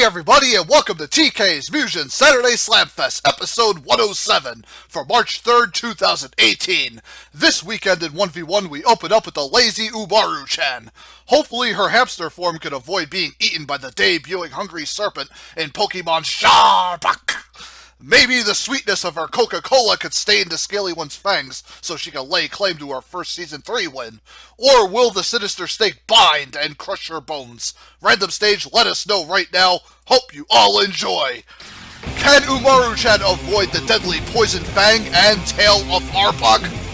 Hey everybody, and welcome to TK's Mugen Saturday Slamfest, episode 107, for March 3rd, 2018. This weekend in 1v1, we open up with the lazy Amaruchan. Hopefully her hamster form can avoid being eaten by the debuting Hungry Serpent in Pokemon Sharbak. Maybe the sweetness of her Coca-Cola could stain the Scaly One's fangs, so she can lay claim to her first Season 3 win. Or will the Sinister Snake bind and crush her bones? Random stage, let us know right now. Hope you all enjoy. Can Amaruchan avoid the deadly Poison Fang and Tail of Arbok?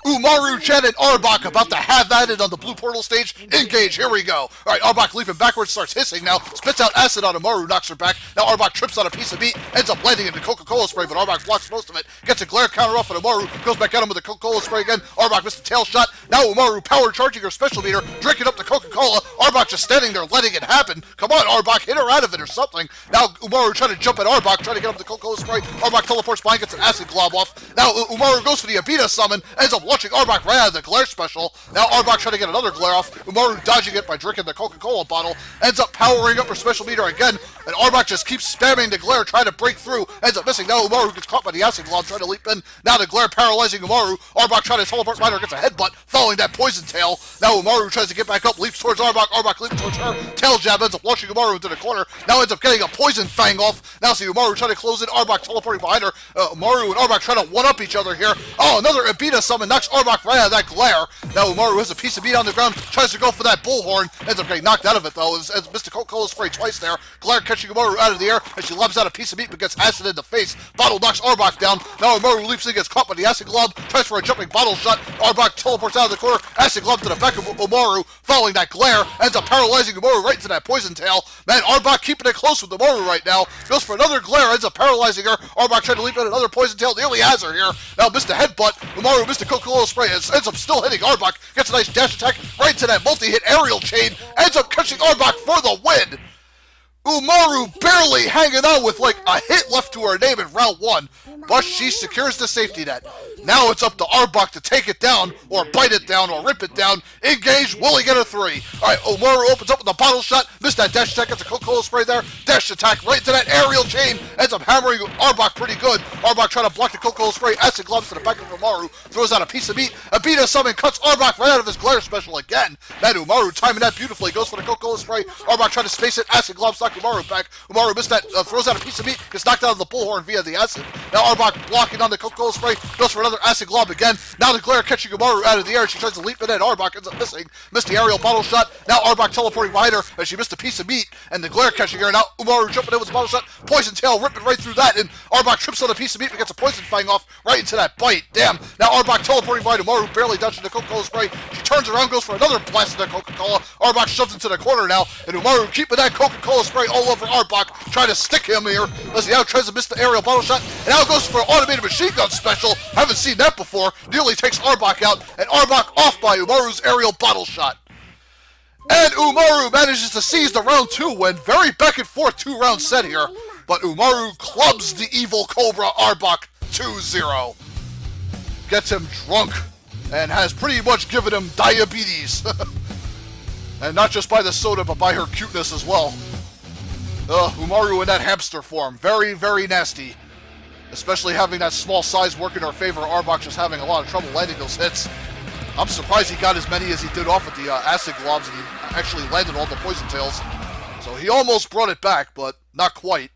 Amaruchan and Arbok about to have at it on the blue portal stage. Engage, here we go. Alright, Arbok leaping backwards, starts hissing now, spits out acid on Amaru, knocks her back. Now Arbok trips on a piece of meat, ends up landing into Coca-Cola spray, but Arbok blocks most of it. Gets a glare counter off on Amaru, goes back at him with a Coca-Cola spray again. Arbok missed a tail shot. Now Amaru power charging her special meter, drinking up the Coca-Cola. Arbok just standing there letting it happen. Come on, Arbok, hit her out of it or something. Now Amaru trying to jump at Arbok, trying to get up the Coca-Cola spray. Arbok teleports behind, gets an acid glob off. Now Amaru goes for the Abita summon, ends up launching Arbok right out of the glare special. Now Arbok trying to get another glare off. Umaru dodging it by drinking the Coca-Cola bottle. Ends up powering up her special meter again. And Arbok just keeps spamming the glare, trying to break through. Ends up missing. Now Umaru gets caught by the acid glob, trying to leap in. Now the glare paralyzing Umaru. Arbok trying to teleport behind her, gets a headbutt, following that poison tail. Now Umaru tries to get back up, leaps towards Arbok. Arbok leaps towards her. Tail jab ends up launching Umaru into the corner. Now ends up getting a poison fang off. Now see Umaru trying to close in. Arbok teleporting behind her. Umaru and Arbok trying to one-up each other here. Oh, another Abita summon knocks Arbok right out of that glare. Now Umaru has a piece of meat on the ground, tries to go for that bullhorn, ends up getting knocked out of it though, as Mr. Coca-Cola spray twice there. Glare catching Umaru out of the air, and she lobs out a piece of meat but gets acid in the face. Bottle knocks Arbok down. Now Umaru leaps in, gets caught by the acid glob, tries for a jumping bottle shot. Arbok teleports out of the corner, acid glob to the back of Umaru, following that glare, ends up paralyzing Umaru right into that poison tail. Man, Arbok keeping it close with Umaru right now. Goes for another glare, ends up paralyzing her. Arbok trying to leap in another poison tail, nearly has her here. Now missed a headbutt. Umaru missed a Coca-Cola spray, ends up still hitting Arbok. Gets a nice dash attack right into that multi-hit aerial chain. Ends up catching Arbok for the win. Umaru barely hanging on with like a hit left to her name in round 1, but she secures the safety net. Now it's up to Arbok to take it down, or bite it down, or rip it down. Engage, will he get a 3? Alright, Umaru opens up with a bottle shot, missed that dash attack, gets a Coca-Cola spray there, dash attack right into that aerial chain, ends up hammering Arbok pretty good. Arbok trying to block the Coca-Cola spray, acid gloves to the back of Umaru, throws out a piece of meat, Abita summon cuts Arbok right out of his glare special again. Man, Umaru timing that beautifully, goes for the Coca-Cola spray, Arbok trying to space it, acid gloves knock Umaru back. Umaru missed that, throws out a piece of meat, gets knocked out of the bullhorn via the acid. Now Arbok blocking on the Coca-Cola spray, goes for another acid glob again. Now the glare catching Umaru out of the air, she tries to leap in and Arbok ends up missing. Missed the aerial bottle shot, now Arbok teleporting behind her as she missed a piece of meat, and the glare catching her. Now Umaru jumping in with the bottle shot, poison tail ripping right through that, and Arbok trips on a piece of meat and gets a poison fang off right into that bite. Damn. Now Arbok teleporting behind Umaru, barely dodging the Coca-Cola spray. She turns around, goes for another blast of the Coca-Cola. Arbok shoves into the corner now, and Umaru keeping that Coca-Cola spray all over Arbok, trying to stick him here. As he now tries to miss the aerial bottle shot, and now goes for an automated machine gun special. Haven't seen that before. Nearly takes Arbok out, and Arbok off by Umaru's aerial bottle shot. And Umaru manages to seize the round 2 win. Very back and forth 2-round set here, but Umaru clubs the evil Cobra Arbok 2-0. Gets him drunk, and has pretty much given him diabetes. And not just by the soda, but by her cuteness as well. Umaru in that hamster form. Very, very nasty. Especially having that small size work in her favor. Arbok just having a lot of trouble landing those hits. I'm surprised he got as many as he did off with the acid globs, and he actually landed all the poison tails. So he almost brought it back, but not quite.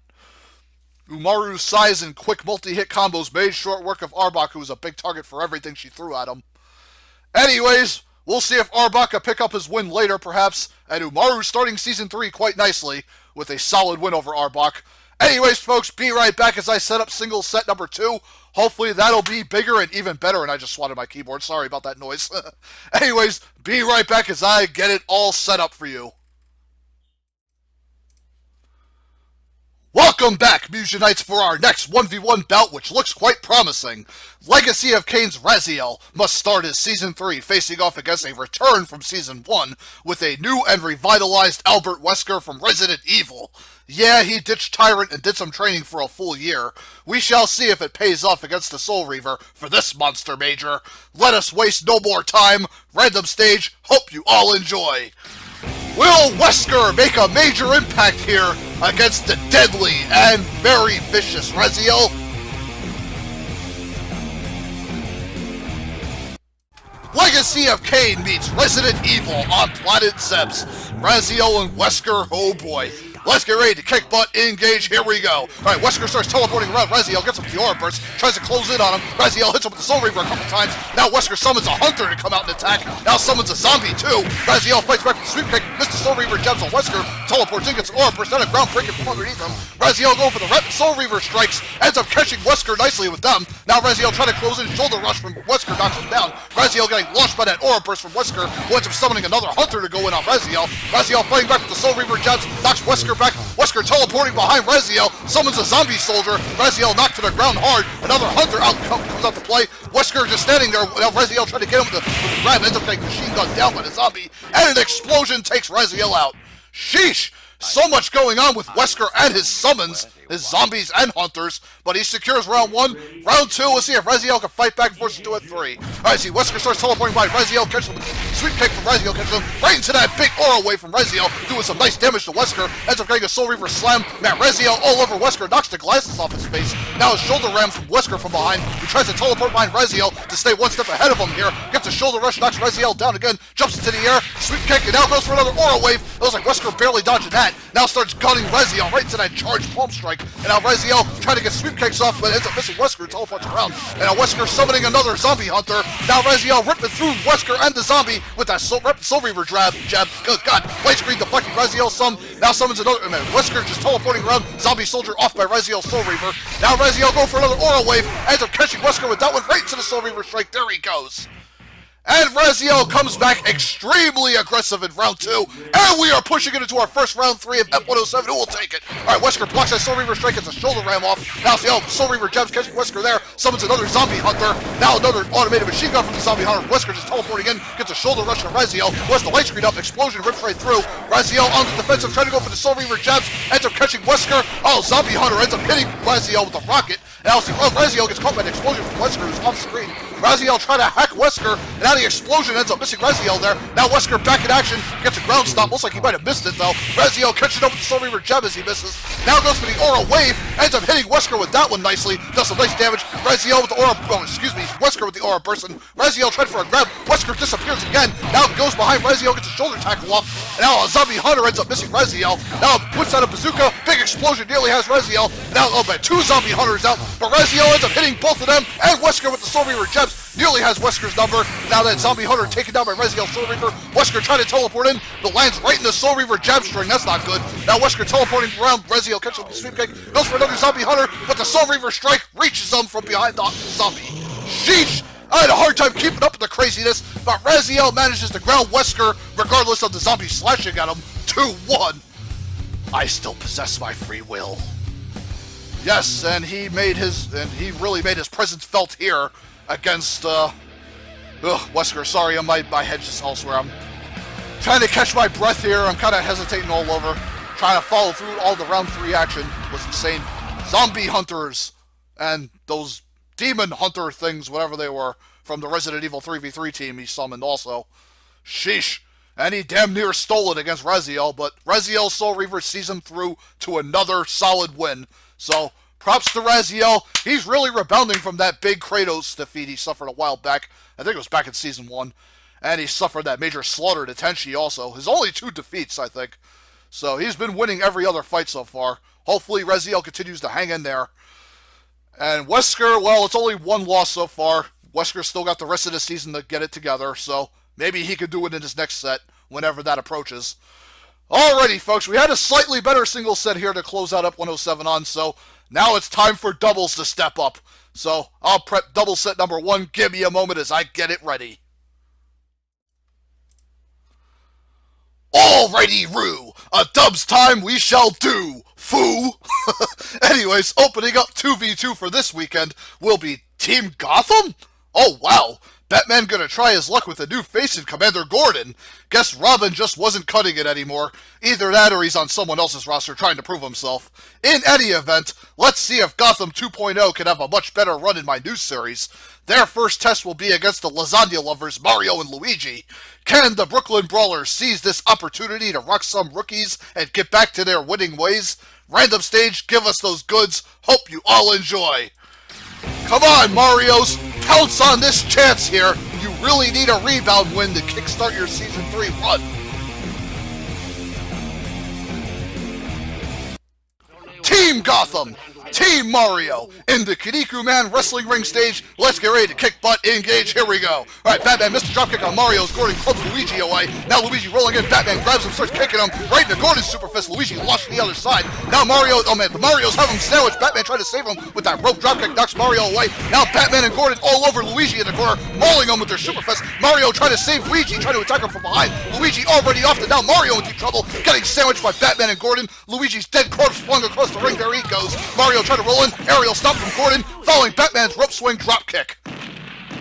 Umaru's size and quick multi-hit combos made short work of Arbok, who was a big target for everything she threw at him. Anyways, we'll see if Arbok can pick up his win later, perhaps. And Umaru starting Season 3 quite nicely with a solid win over Arbok. Anyways, folks, be right back as I set up single set number 2. Hopefully that'll be bigger and even better. And I just swatted my keyboard. Sorry about that noise. Anyways, be right back as I get it all set up for you. Welcome back, Mugenites, for our next 1v1 bout, which looks quite promising. Legacy of Kain's Raziel must start his Season 3 facing off against a return from Season 1 with a new and revitalized Albert Wesker from Resident Evil. Yeah, he ditched Tyrant and did some training for a full year. We shall see if it pays off against the Soul Reaver for this monster major. Let us waste no more time. Random stage, hope you all enjoy. Will Wesker make a major impact here against the deadly and very vicious Raziel? Legacy of Kain meets Resident Evil on Planet Zeps. Raziel and Wesker, oh boy. Let's get ready to kick butt, engage, here we go. Alright, Wesker starts teleporting around Raziel, gets him with the Aura Burst, tries to close in on him. Raziel hits him with the Soul Reaver a couple times. Now Wesker summons a Hunter to come out and attack. Now summons a Zombie too. Raziel fights back with the Sweep Kick, Mr. Soul Reaver jabs on Wesker, teleports in, gets an Aura Burst, then a ground breaking from underneath him. Raziel going for the Rapid Soul Reaver strikes, ends up catching Wesker nicely with them. Now Raziel trying to close in, shoulder rush from Wesker knocks him down. Raziel getting launched by that Aura Burst from Wesker, who ends up summoning another Hunter to go in on Raziel. Raziel fighting back with the Soul Reaver jabs, knocks Wesker back. Wesker teleporting behind Raziel, summons a Zombie Soldier. Raziel knocked to the ground hard. Another Hunter comes out to play. Wesker just standing there. Now Raziel trying to get him with the grab, ends up getting machine gunned down by the Zombie, and an explosion takes Raziel out. Sheesh! So much going on with Wesker and his summons, his zombies and hunters, but he secures round 1. Round 2, we'll see if Raziel can fight back and force it to a 3. Alright, see, Wesker starts teleporting by Raziel, catches him with a Sweep Kick from Raziel, catches him right into that big aura wave from Raziel, doing some nice damage to Wesker, ends up getting a Soul Reaver slam. Now Raziel all over Wesker, knocks the glasses off his face. Now a shoulder ram from Wesker from behind. He tries to teleport behind Raziel to stay one step ahead of him here. Gets a shoulder rush, knocks Raziel down again, jumps into the air, Sweep Kick, and now goes for another aura wave. It looks like Wesker barely dodging that. Now starts gunning Raziel right into that charged palm strike. And now Raziel trying to get Sweep Kicks off, but ends up missing Wesker, teleports around. And now Wesker summoning another Zombie Hunter. Now Raziel ripping through Wesker and the Zombie with that Soul Reaver jab. Good God, light screen deflecting Raziel some. Now summons another, Wesker just teleporting around. Zombie Soldier off by Raziel's Soul Reaver. Now Raziel go for another Aura Wave, ends up catching Wesker with that one right to the Soul Reaver strike. There he goes. And Raziel comes back extremely aggressive in round 2, and we are pushing it into our first round 3 of F107. Who will take it? Alright, Wesker blocks that Soul Reaver strike, gets a shoulder ram off. Now see, Soul Reaver jabs, catching Wesker there, summons another Zombie Hunter. Now another automated machine gun from the Zombie Hunter. Wesker just teleporting in, gets a shoulder rush to Raziel, was the light screen up, explosion rips right through. Raziel on the defensive, trying to go for the Soul Reaver jabs, ends up catching Wesker. Oh, Zombie Hunter ends up hitting Raziel with a rocket. And now see, Raziel gets caught by an explosion from Wesker, who's off screen. Raziel trying to hack Wesker, and now the explosion ends up missing Raziel there. Now Wesker back in action, gets a ground stop. Looks like he might have missed it though. Raziel catching up with the Soul Reaver jab as he misses. Now goes for the Aura Wave, ends up hitting Wesker with that one nicely. Does some nice damage. Raziel with the Aura, Wesker with the Aura Burst. Raziel tried for a grab. Wesker disappears again. Now goes behind Raziel, gets a shoulder tackle off. And now a Zombie Hunter ends up missing Raziel. Now puts out a bazooka. Big explosion nearly has Raziel. Now, two Zombie Hunters out. But Raziel ends up hitting both of them. And Wesker with the Soul Reaver jabs nearly has Wesker's number. Now that Zombie Hunter taken down by Raziel's Soul Reaver. Wesker trying to teleport in, but lands right in the Soul Reaver jab string. That's not good. Now Wesker teleporting around. Raziel catches him with the Sweep Kick. Goes for another Zombie Hunter, but the Soul Reaver strike reaches him from behind the Zombie. Sheesh! I had a hard time keeping up with the craziness, but Raziel manages to ground Wesker regardless of the Zombie slashing at him. 2-1. I still possess my free will. Yes, and he really made his presence felt here against Wesker. Sorry, my head's just elsewhere. I'm trying to catch my breath here. I'm kind of hesitating all over. Trying to follow through all the round 3 action was insane. Zombie Hunters and those Demon Hunter things, whatever they were, from the Resident Evil 3v3 team he summoned also. Sheesh. And he damn near stole it against Raziel, but Raziel's Soul Reaver sees him through to another solid win. So, props to Raziel. He's really rebounding from that big Kratos defeat he suffered a while back. I think it was back in Season 1. And he suffered that major slaughter to Tenchi also. His only 2 defeats, I think. So, he's been winning every other fight so far. Hopefully, Raziel continues to hang in there. And Wesker, well, it's only 1 loss so far. Wesker's still got the rest of the season to get it together, so maybe he could do it in his next set, whenever that approaches. Alrighty, folks, we had a slightly better single set here to close out F107 on, so now it's time for doubles to step up. So I'll prep double set number 1. Give me a moment as I get it ready. Alrighty, Roo. A dubs time we shall do, foo. Anyways, opening up 2v2 for this weekend will be Team Gotham? Oh, wow. Batman gonna try his luck with a new face in Commander Gordon. Guess Robin just wasn't cutting it anymore. Either that or he's on someone else's roster trying to prove himself. In any event, let's see if Gotham 2.0 can have a much better run in my new series. Their first test will be against the lasagna lovers Mario and Luigi. Can the Brooklyn Brawlers seize this opportunity to rock some rookies and get back to their winning ways? Random stage, give us those goods. Hope you all enjoy. Come on, Marios! Pounce on this chance here! You really need a rebound win to kickstart your Season 3 run! Team Gotham! Team Mario! In the Kiniku Man Wrestling Ring stage, let's get ready to kick butt, engage, here we go! Alright, Batman missed the dropkick on Mario's, Gordon clubs Luigi away. Now Luigi rolling in, Batman grabs him, starts kicking him, right into Gordon's super fist, Luigi launched to the other side. Now Mario, oh man, the Marios have him sandwiched, Batman trying to save him with that rope dropkick, knocks Mario away. Now Batman and Gordon all over Luigi in the corner, mauling him with their super fist. Mario trying to save Luigi, trying to attack him from behind. Luigi already off to now Mario in deep trouble, getting sandwiched by Batman and Gordon. Luigi's dead corpse flung across the ring, there he goes. Mario trying to roll in, aerial stop from Gordon, following Batman's rope swing dropkick.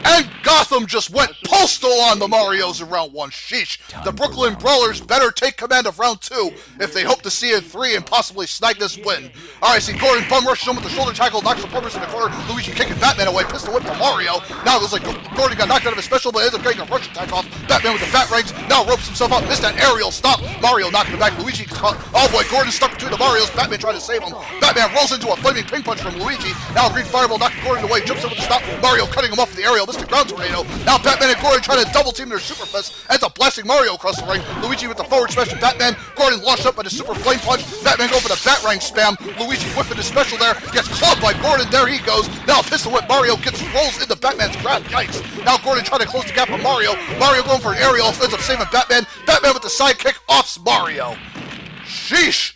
And Gotham just went postal on the Marios in round 1. Sheesh. The Brooklyn Brawlers better take command of round 2 if they hope to see it 3 and possibly snag this win. Alright, see Gordon bum rushes him with the shoulder tackle, knocks the plumbers in the corner. Luigi kicking Batman away, pistol whip to Mario. Now it looks like Gordon got knocked out of his special, but ends up getting a rush attack off. Batman with the fat ranks, now ropes himself up, missed that aerial stop. Mario knocking it back, Luigi caught. Oh boy, Gordon stuck between the Marios, Batman trying to save him. Batman rolls into a flaming ping punch from Luigi. Now green fireball knocking Gordon away, jumps over the stop. Mario cutting him off with the aerial, missed the ground tornado. Now Batman and Gordon trying to double team their super fist, ends up blasting Mario across the ring. Luigi with the forward smash to Batman. Gordon launched up by the super flame punch. Batman going for the Batarang spam. Luigi whiffing his special there. Gets clubbed by Gordon. There he goes. Now a pistol whip. Mario rolls into Batman's grab. Yikes. Now Gordon trying to close the gap on Mario. Mario going for an aerial. Ends up saving Batman. Batman with the sidekick offs Mario. Sheesh.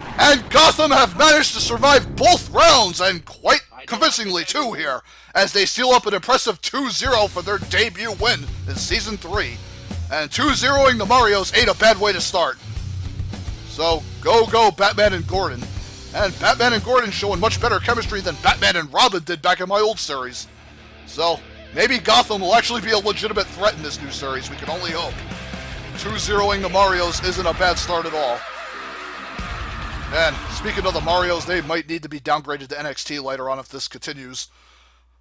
And Gotham have managed to survive both rounds, and quite convincingly too here, as they seal up an impressive 2-0 for their debut win in Season 3. And 2-0ing the Marios ain't a bad way to start. So, go Batman and Gordon. And Batman and Gordon showing much better chemistry than Batman and Robin did back in my old series. So, maybe Gotham will actually be a legitimate threat in this new series, we can only hope. 2-0ing the Marios isn't a bad start at all. And speaking of the Marios, they might need to be downgraded to NXT later on if this continues.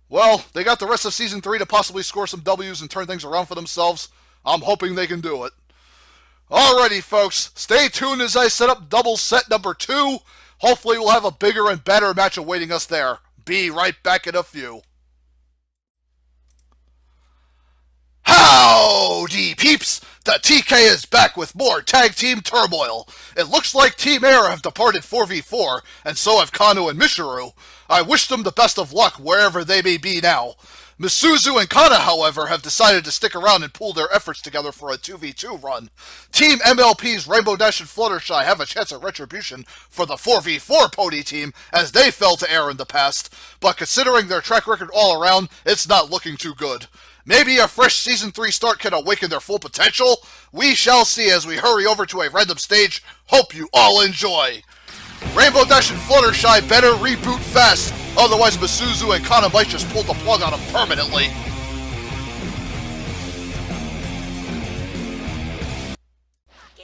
Well, they got the rest of Season 3 to possibly score some W's and turn things around for themselves. I'm hoping they can do it. Alrighty, folks. Stay tuned as I set up double set number 2. Hopefully we'll have a bigger and better match awaiting us there. Be right back in a few. Howdy, peeps! The TK is back with more tag team turmoil. It looks like Team Air have departed 4v4, and so have Kano and Mishiru. I wish them the best of luck wherever they may be now. Misuzu and Kana, however, have decided to stick around and pool their efforts together for a 2v2 run. Team MLP's Rainbow Dash and Fluttershy have a chance at retribution for the 4v4 Pony team, as they fell to Air in the past, but considering their track record all around, it's not looking too good. Maybe a fresh Season 3 start can awaken their full potential? We shall see as we hurry over to a random stage. Hope you all enjoy. Rainbow Dash and Fluttershy better reboot fast, otherwise Misuzu and Kana might just pull the plug on them permanently.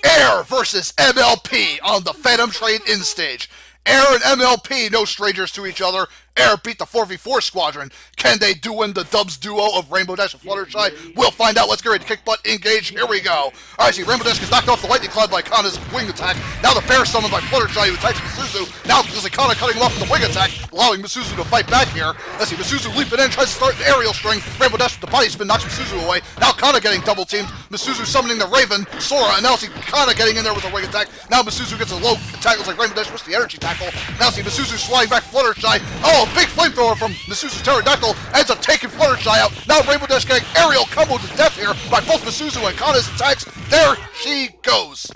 Air versus MLP on the Phantom Train in stage. Air and MLP, no strangers to each other. Air beat the 4v4 squadron. Can they win the dubs duo of Rainbow Dash and Fluttershy? We'll find out. Let's get ready to kick butt, engage. Here we go. Alright, see, Rainbow Dash gets knocked off the lightning cloud by Kana's wing attack. Now the bear summoned by Fluttershy who attacks Misuzu. Now there's Kana cutting him off with the wing attack, allowing Misuzu to fight back here. Let's see, Misuzu leaping in, tries to start an aerial string. Rainbow Dash with the body spin knocks Misuzu away. Now Kana getting double teamed. Misuzu summoning the Raven, Sora, and now see Kana getting in there with a wing attack. Now Misuzu gets a low attack, looks like Rainbow Dash missed the energy tackle. Now see Misuzu sliding back Fluttershy. Oh, a big flamethrower from Misuzu's Pterodactyl ends up taking Fluttershy out. Now Rainbow Dash getting aerial combo to death here by both Misuzu and Kana's attacks. There she goes.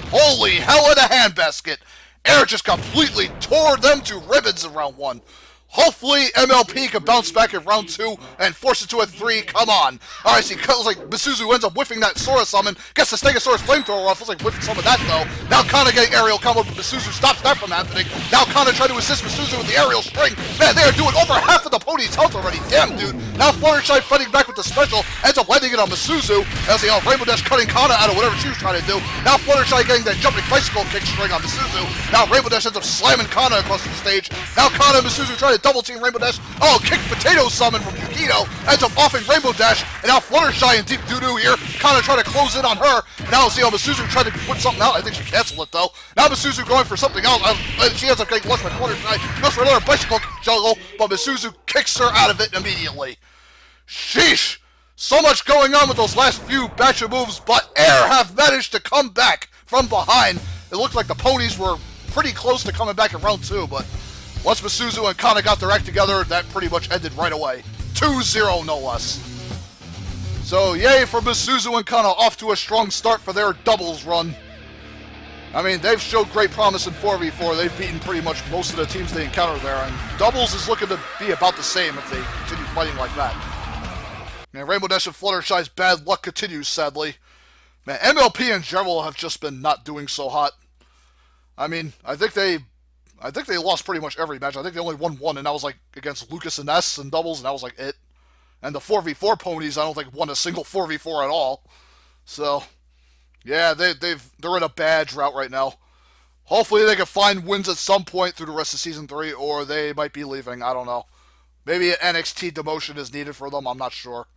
Holy hell in a handbasket. Air just completely tore them to ribbons in round 1. Hopefully, MLP can bounce back in round 2 and force it to a 3. Come on. Alright, see, like Misuzu ends up whiffing that Sora summon, gets the Stegosaurus flamethrower off. Looks like whiffing some of that, though. Now Kana getting aerial combo, but Misuzu stops that from happening. Now Kana trying to assist Misuzu with the aerial string. Man, they are doing over half of the pony's health already. Damn, dude. Now Fluttershy fighting back with the special, ends up landing it on Misuzu. As the Rainbow Dash cutting Kana out of whatever she was trying to do. Now Fluttershy getting that jumping bicycle kick string on Misuzu. Now Rainbow Dash ends up slamming Kana across the stage. Now Kana and Misuzu trying to double team Rainbow Dash. Oh, kick potato summon from Yukino. Ends up offing Rainbow Dash. And now Fluttershy in deep doo-doo here. Kana trying to close in on her. And now see how Misuzu tried to put something out. I think she canceled it though. Now Misuzu going for something else. She ends up gettinglushed by Fluttershy. Goes for another bicycle juggle. But Misuzu kicks her out of it immediately. Sheesh. So much going on with those last few batch of moves. But Air have managed to come back from behind. It looked like the ponies were pretty close to coming back in round 2. But once Misuzu and Kana got their act together, that pretty much ended right away. 2-0, no less. So, yay for Misuzu and Kana, off to a strong start for their doubles run. I mean, they've showed great promise in 4v4. They've beaten pretty much most of the teams they encounter there, and doubles is looking to be about the same if they continue fighting like that. And Rainbow Dash and Fluttershy's bad luck continues, sadly. Man, MLP in general have just been not doing so hot. I mean, I think they lost pretty much every match. I think they only won one, and that was like against Lucas and Ness in doubles, and that was like it. And the 4v4 ponies, I don't think won a single 4v4 at all. So, yeah, they're in a bad drought right now. Hopefully they can find wins at some point through the rest of Season 3, or they might be leaving. I don't know. Maybe an NXT demotion is needed for them. I'm not sure.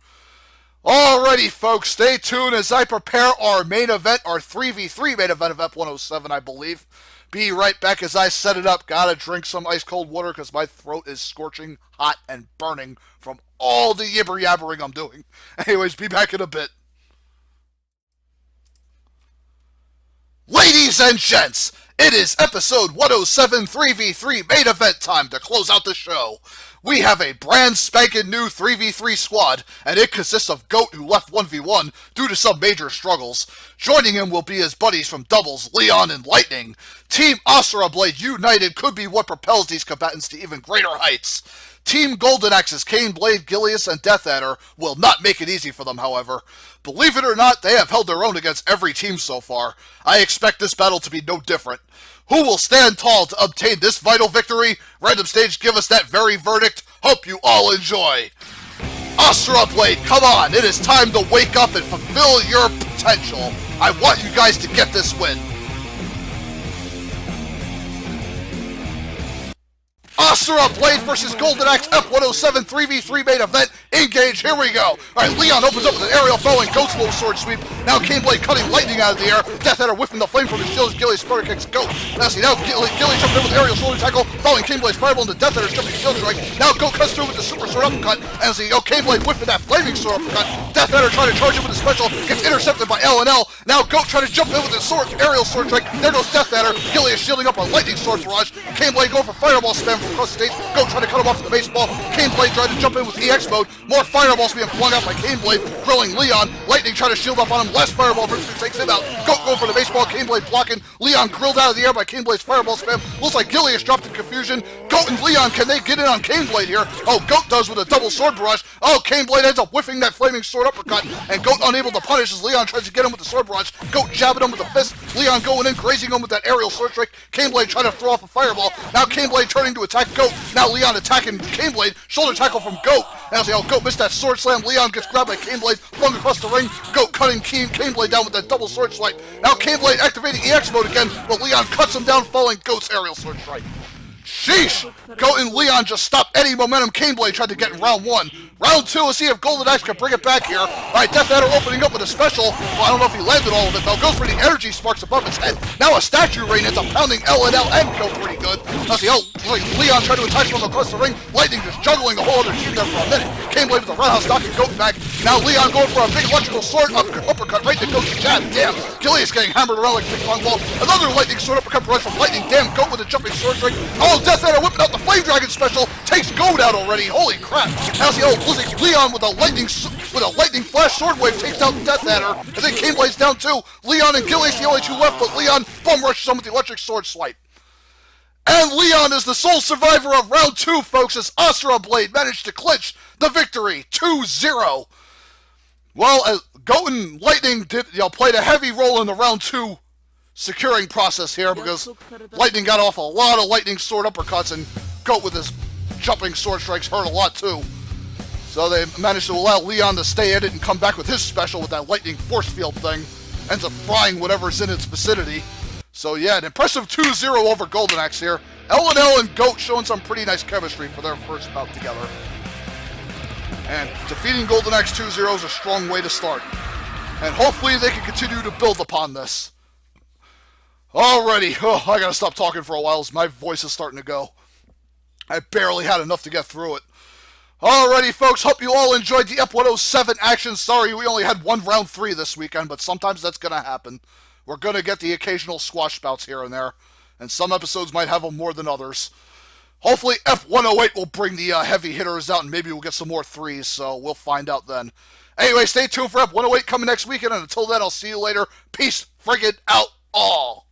Alrighty, folks, stay tuned as I prepare our main event, our 3v3 main event of Ep107, I believe. Be right back as I set it up. Gotta drink some ice cold water because my throat is scorching hot and burning from all the yibber yabbering I'm doing. Anyways, be back in a bit. Ladies and gents, it is episode 107 3v3 main event time to close out the show. We have a brand spanking new 3v3 squad, and it consists of Goat, who left 1v1 due to some major struggles. Joining him will be his buddies from doubles, Leon and Lightning. Team Asura Blade United could be what propels these combatants to even greater heights. Team Golden Axe's Kane Blade, Gilius, and Death Adder will not make it easy for them, however. Believe it or not, they have held their own against every team so far. I expect this battle to be no different. Who will stand tall to obtain this vital victory? Random Stage, give us that very verdict. Hope you all enjoy. Asura Blade, come on. It is time to wake up and fulfill your potential. I want you guys to get this win. Asura Blade versus Golden Axe F107 3v3 main event. Engage, here we go. Alright, Leon opens up with an aerial throw and Goat's low sword sweep. Now Kane Blade cutting lightning out of the air. Death Adder whiffing the flame from his shield as Gilly Sputter kicks Goat. Now see, now Gilly jumping in with aerial shoulder tackle, following Kane Blade's fireball into Death Adder's jumping shield strike. Now Goat cuts through with the super sword uppercut. And see, Kane Blade whiffing that flaming sword uppercut. Death Adder trying to charge him with a special, gets intercepted by L&L. Now Goat trying to jump in with a sword, aerial sword strike. There goes Death Adder. Gilly is shielding up a lightning sword barrage. Kane Blade going for fireball spam from across the stage. Goat trying to cut him off with the baseball. Kane Blade trying to jump in with EX mode. More fireballs being flung out by Kane Blade, grilling Leon. Lightning trying to shield up on him. Last fireball versus takes him out. Goat going for the baseball. Kane Blade blocking. Leon grilled out of the air by Kane Blade's fireball spam. Looks like Gilly is dropped in confusion. Goat and Leon, can they get in on Kane Blade here? Oh, Goat does with a double sword barrage. Oh, Kane Blade ends up whiffing that flaming sword uppercut. And Goat unable to punish as Leon tries to get him with the sword barrage. Goat jabbing him with a fist. Leon going in, grazing him with that aerial sword strike. Kane Blade trying to throw off a fireball. Now Kane Blade turning to attack Goat. Now Leon attacking Kane Blade. Shoulder tackle from Goat. And see how Goat missed that sword slam. Leon gets grabbed by Kane Blade, flung across the ring. Goat cutting Kane Blade down with that double sword swipe. Now Kane Blade activating EX mode again, but Leon cuts him down following Goat's aerial sword strike. Sheesh! Goat and Leon just stopped any momentum Kane Blade tried to get in round 1. Round 2, let's see if Golden Axe can bring it back here. Alright, Death Adder opening up with a special. Well, I don't know if he landed all of it, though. Goes for the energy sparks above his head. Now a statue rain ends up pounding L&L and Goat pretty good. Let's see, Leon tried to attack from across the ring. Lightning just juggling the whole other team there for a minute. Kane Blade with the roundhouse knocking Goat back. Now Leon going for a big electrical sword uppercut right to Goat's jab. Damn, Gilly is getting hammered around like a big pong ball. Another lightning sword uppercut barrage from Lightning. Damn, Goat with a jumping sword strike. Oh, Death Adder whipping out the Flame Dragon special. Takes Goat out already. Holy crap. Now see, Leon with a lightning flash sword wave takes down Death Adder. And then Kane Blade's down too. Leon and Gilly's the only two left, but Leon bum rushes him with the electric sword swipe. And Leon is the sole survivor of round 2, folks, as Asura Blade managed to clinch the victory 2-0. Well, as Goat and Lightning played a heavy role in the round 2 securing process here, because Lightning got off a lot of Lightning Sword uppercuts, and Goat with his jumping sword strikes hurt a lot too. So they managed to allow Leon to stay in it and come back with his special with that Lightning Force Field thing. Ends up frying whatever's in its vicinity. So yeah, an impressive 2-0 over Golden Axe here. L&L and Goat showing some pretty nice chemistry for their first bout together. And defeating Golden Axe 2-0 is a strong way to start. And hopefully they can continue to build upon this. Alrighty, I gotta stop talking for a while as my voice is starting to go. I barely had enough to get through it. Alrighty, folks, hope you all enjoyed the Ep107 action. Sorry we only had one round 3 this weekend, but sometimes that's gonna happen. We're gonna get the occasional squash bouts here and there, and some episodes might have them more than others. Hopefully Ep108 will bring the heavy hitters out, and maybe we'll get some more 3s, so we'll find out then. Anyway, stay tuned for Ep108 coming next weekend, and until then, I'll see you later. Peace friggin' out all!